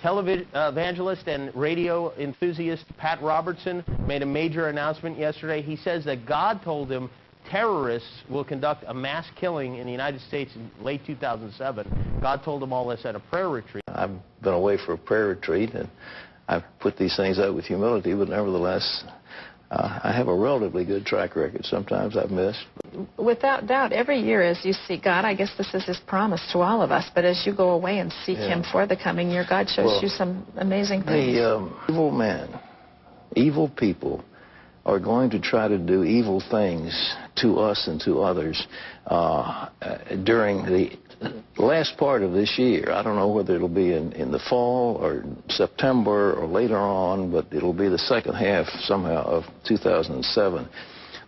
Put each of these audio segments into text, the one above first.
Televangelist and radio enthusiast Pat Robertson made a major announcement yesterday. He says that God told him terrorists will conduct a mass killing in the United States in late 2007. God told him all this at a prayer retreat. I've been away for a prayer retreat, and I've put these things out with humility, but nevertheless, I have a relatively good track record. Sometimes I've missed. Without doubt, every year as you seek God, I guess this is His promise to all of us, but as you go away and seek Him for the coming year, God shows you some amazing things. The evil men, evil people, are going to try to do evil things to us and to others during the last part of this year. I don't know whether it'll be in the fall or September or later on, but it'll be the second half somehow of 2007.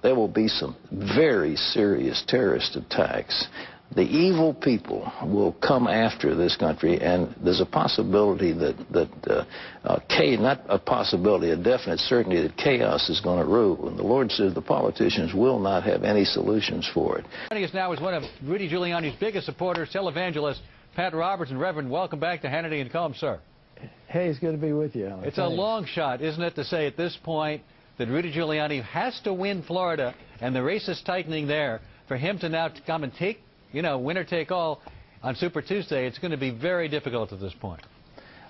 There will be some very serious terrorist attacks. The evil people will come after this country, and there's a possibility not a possibility, a definite certainty that chaos is going to rule. And the Lord says the politicians will not have any solutions for it. Joining us now is one of Rudy Giuliani's biggest supporters, televangelist Pat Robertson. Reverend, welcome back to Hannity and Combs, sir. Hey, it's good to be with you, Alan. It's a long shot, isn't it, to say at this point that Rudy Giuliani has to win Florida, and the race is tightening there, for him to now come and take, winner take all on Super Tuesday. It's going to be very difficult at this point.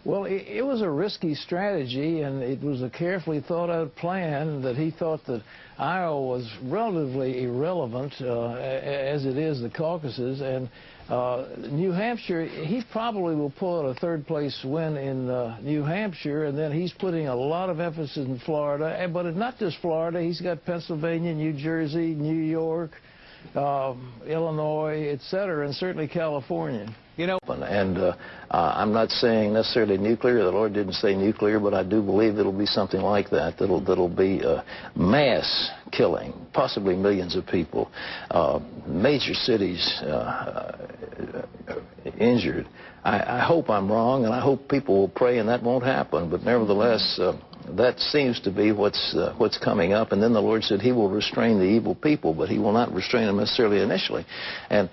Well, it was a risky strategy, and it was a carefully thought-out plan that he thought that Iowa was relatively irrelevant, as it is the caucuses, and New Hampshire, he probably will pull out a third-place win in New Hampshire, and then he's putting a lot of emphasis in Florida, but it's not just Florida. He's got Pennsylvania, New Jersey, New York, Illinois, etc., and certainly California. And I'm not saying necessarily nuclear. The Lord didn't say nuclear, but I do believe it'll be something like that. That'll be mass killing, possibly millions of people, major cities injured. I hope I'm wrong, and I hope people will pray and that won't happen. But nevertheless, that seems to be what's coming up. And then the Lord said He will restrain the evil people, but He will not restrain them necessarily initially. And,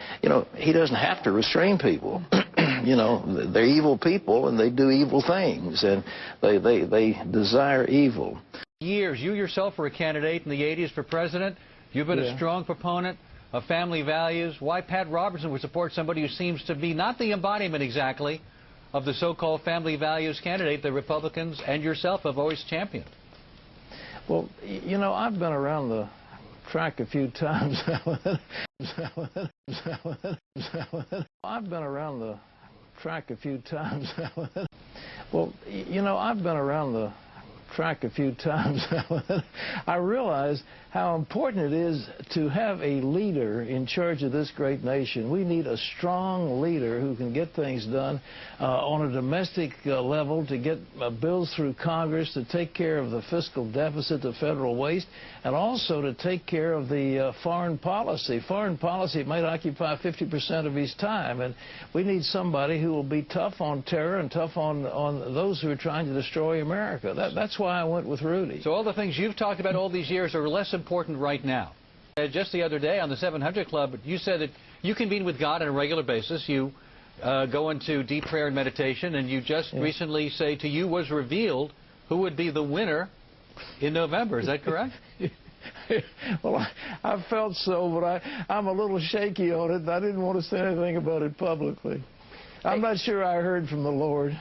He doesn't have to restrain people. They're evil people, and they do evil things, and they desire evil. Years, you yourself were a candidate in the 80s for president. You've been a strong proponent of family values. Why Pat Robertson would support somebody who seems to be not the embodiment exactly of the so-called family values candidate the Republicans and yourself have always championed? Well, I've been around the track a few times. I've been around the track a few times. Well, I've been around the track a few times. I realize how important it is to have a leader in charge of this great nation. We need a strong leader who can get things done on a domestic level, to get bills through Congress, to take care of the fiscal deficit, the federal waste, and also to take care of the foreign policy. Foreign policy might occupy 50% of his time, and we need somebody who will be tough on terror and tough on those who are trying to destroy America. That's why I went with Rudy. So all the things you've talked about all these years are less important right now. Just the other day on the 700 Club, you said that you convene with God on a regular basis. You go into deep prayer and meditation, and you just recently say to you was revealed who would be the winner in November. Is that correct? Well, I felt so, but I'm a little shaky on it. I didn't want to say anything about it publicly. I'm not sure I heard from the Lord.